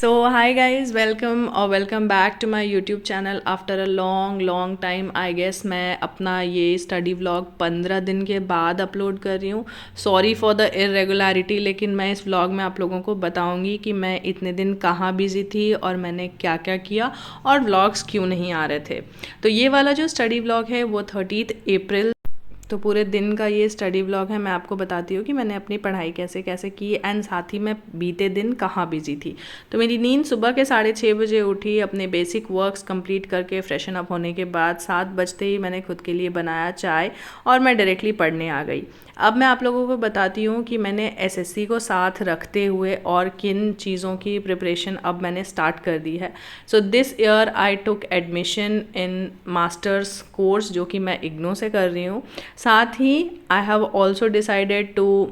So hi guys, welcome back to my YouTube channel after a long time. I guess मैं अपना ये study vlog 15 दिन के बाद अपलोड कर रही हूँ. सॉरी फॉर द इरेगुलरिटी, लेकिन मैं इस व्लॉग में आप लोगों को बताऊँगी कि मैं इतने दिन कहाँ बिजी थी और मैंने क्या क्या किया और व्लॉग्स क्यों नहीं आ रहे थे. तो ये वाला जो स्टडी व्लॉग है वो 30 अप्रैल, तो पूरे दिन का ये स्टडी व्लॉग है. मैं आपको बताती हूँ कि मैंने अपनी पढ़ाई कैसे कैसे की एंड साथ ही मैं बीते दिन कहाँ बिजी थी. तो मेरी नींद सुबह के 6:30 बजे उठी. अपने बेसिक वर्क्स कंप्लीट करके फ्रेशन अप होने के बाद 7 बजते ही मैंने खुद के लिए बनाया चाय और मैं डायरेक्टली पढ़ने आ गई. अब मैं आप लोगों को बताती हूँ कि मैंने एसएससी को साथ रखते हुए और किन चीज़ों की प्रिपरेशन अब मैंने स्टार्ट कर दी है. So this year I took admission in masters course जो कि मैं इग्नू से कर रही हूँ. साथ ही I have also decided to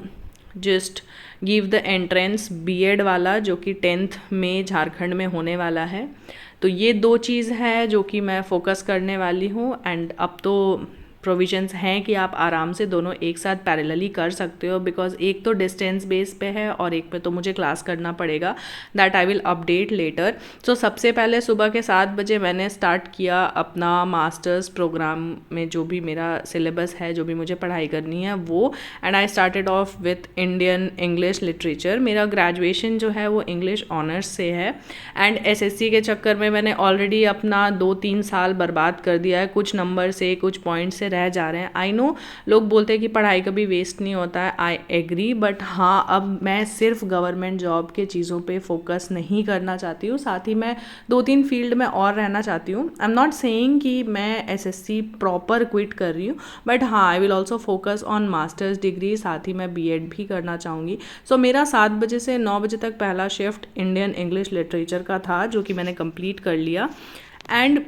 just give the entrance B Ed वाला जो कि 10th में झारखंड में होने वाला है. तो ये दो चीज़ है जो कि मैं फोकस करने वाली हूँ. एंड अब तो प्रोविजंस हैं कि आप आराम से दोनों एक साथ पैरेलली कर सकते हो, बिकॉज एक तो डिस्टेंस बेस पे है और एक पे तो मुझे क्लास करना पड़ेगा. That I will update later. सो सबसे पहले सुबह के 7 बजे मैंने स्टार्ट किया अपना मास्टर्स प्रोग्राम में जो भी मेरा सिलेबस है, जो भी मुझे पढ़ाई करनी है वो. And I started off with Indian English literature. मेरा ग्रेजुएशन जो है वो इंग्लिश ऑनर्स से है. एंड एसएससी के चक्कर में मैंने ऑलरेडी अपना 2-3 साल बर्बाद कर दिया है. कुछ नंबर से कुछ पॉइंट से रह जा रहे हैं. आई नो लोग बोलते हैं कि पढ़ाई कभी वेस्ट नहीं होता है. आई एग्री, बट हाँ, अब मैं सिर्फ गवर्नमेंट जॉब के चीज़ों पे फोकस नहीं करना चाहती हूँ. साथ ही मैं 2-3 फील्ड में और रहना चाहती हूँ. आई एम नॉट सेइंग कि मैं एसएससी प्रॉपर क्विट कर रही हूँ, बट हाँ, I will also focus on masters degree. साथ ही मैं बीएड भी करना चाहूँगी. सो मेरा 7 बजे से 9 बजे तक पहला शिफ्ट इंडियन इंग्लिश लिटरेचर का था जो कि मैंने कंप्लीट कर लिया. एंड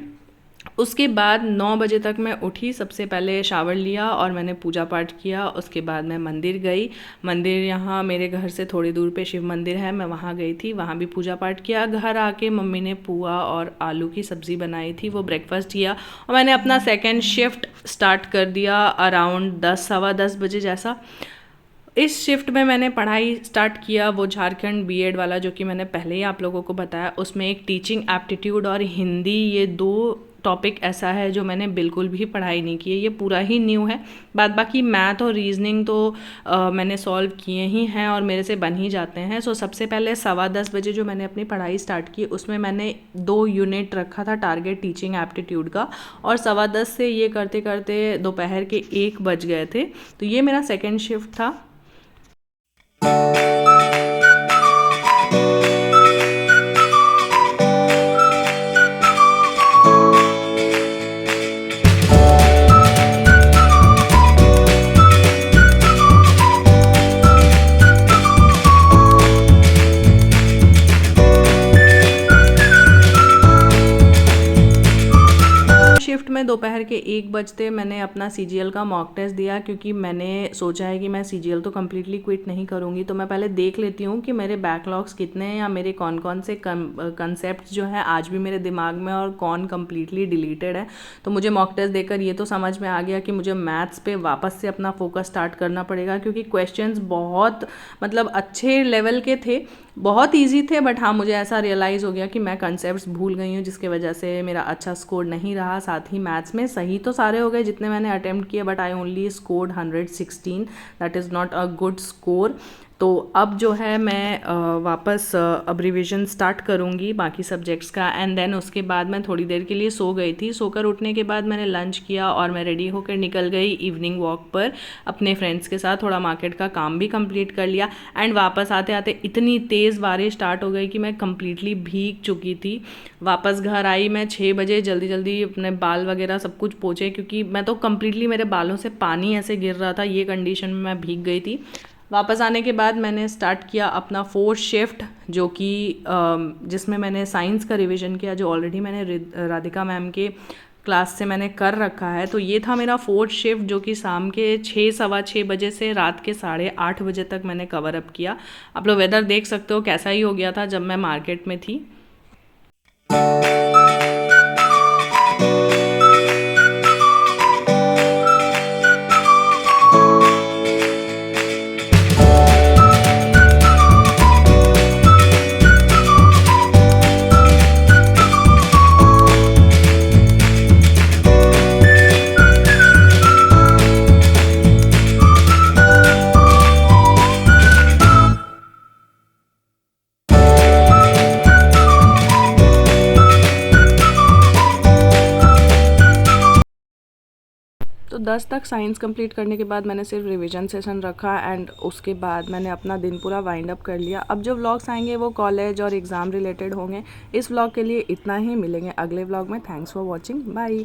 उसके बाद 9 बजे तक मैं उठी. सबसे पहले शावर लिया और मैंने पूजा पाठ किया. उसके बाद मैं मंदिर गई. मंदिर यहाँ मेरे घर से थोड़ी दूर पे शिव मंदिर है, मैं वहाँ गई थी. वहाँ भी पूजा पाठ किया. घर आके मम्मी ने पुआ और आलू की सब्ज़ी बनाई थी, वो ब्रेकफास्ट किया. और मैंने अपना सेकेंड शिफ्ट स्टार्ट कर दिया अराउंड 10 सवा 10 बजे जैसा. इस शिफ्ट में मैंने पढ़ाई स्टार्ट किया वो झारखंड बीएड वाला जो कि मैंने पहले ही आप लोगों को बताया. उसमें एक टीचिंग एप्टीट्यूड और हिंदी, ये 2 टॉपिक ऐसा है जो मैंने बिल्कुल भी पढ़ाई नहीं की है. ये पूरा ही न्यू है. बाद बाकी मैथ और रीजनिंग तो मैंने सॉल्व किए ही हैं और मेरे से बन ही जाते हैं. सो सबसे पहले सवा 10 बजे जो मैंने अपनी पढ़ाई स्टार्ट की उसमें मैंने 2 यूनिट रखा था टारगेट टीचिंग एप्टीट्यूड का. और सवा 10 से ये करते करते दोपहर के 1 बज गए थे. तो ये मेरा सेकेंड शिफ्ट था. शिफ्ट में दोपहर के 1 बजते मैंने अपना सीजीएल का मॉक टेस्ट दिया, क्योंकि मैंने सोचा है कि मैं सीजीएल तो कम्प्लीटली क्विट नहीं करूँगी. तो मैं पहले देख लेती हूँ कि मेरे बैकलॉग्स कितने हैं या मेरे कौन कौन से कंसेप्ट जो है आज भी मेरे दिमाग में और कौन कम्प्लीटली डिलीटेड है. तो मुझे मॉक टेस्ट देकर ये तो समझ में आ गया कि मुझे मैथ्स पे वापस से अपना फोकस स्टार्ट करना पड़ेगा, क्योंकि क्वेश्चंस बहुत मतलब अच्छे लेवल के थे, बहुत इजी थे. बट हाँ, मुझे ऐसा रियलाइज़ हो गया कि मैं कंसेप्ट्स भूल गई हूँ, जिसकी वजह से मेरा अच्छा स्कोर नहीं रहा. साथ ही मैथ्स में सही तो सारे हो गए जितने मैंने अटेम्प्ट किए, but I only scored 116. That is not a good score. तो अब जो है मैं वापस अब रिविज़न स्टार्ट करूँगी बाकी सब्जेक्ट्स का. एंड देन उसके बाद मैं थोड़ी देर के लिए सो गई थी. सोकर उठने के बाद मैंने लंच किया और मैं रेडी होकर निकल गई इवनिंग वॉक पर अपने फ्रेंड्स के साथ. थोड़ा मार्केट का काम भी कंप्लीट कर लिया. एंड वापस आते आते इतनी तेज़ बारिश स्टार्ट हो गई कि मैं कंप्लीटली भीग चुकी थी. वापस घर आई मैं 6 बजे. जल्दी जल्दी अपने बाल वगैरह सब कुछ पोंछे, क्योंकि मैं तो कंप्लीटली मेरे बालों से पानी ऐसे गिर रहा था. ये कंडीशन में मैं भीग गई थी. वापस आने के बाद मैंने स्टार्ट किया अपना 4th शिफ्ट, जो कि जिसमें मैंने साइंस का रिवीजन किया, जो ऑलरेडी मैंने राधिका मैम के क्लास से मैंने कर रखा है. तो ये था मेरा 4th शिफ्ट जो कि शाम के 6 सवा 6 बजे से रात के 8:30 बजे तक मैंने कवर अप किया. आप लोग वेदर देख सकते हो कैसा ही हो गया था जब मैं मार्केट में थी. 10 तक साइंस कंप्लीट करने के बाद मैंने सिर्फ रिवीजन सेशन रखा एंड उसके बाद मैंने अपना दिन पूरा वाइंड अप कर लिया। अब जो व्लॉग्स आएंगे वो कॉलेज और एग्ज़ाम रिलेटेड होंगे। इस व्लॉग के लिए इतना ही, मिलेंगे अगले व्लॉग में। Thanks for watching, bye.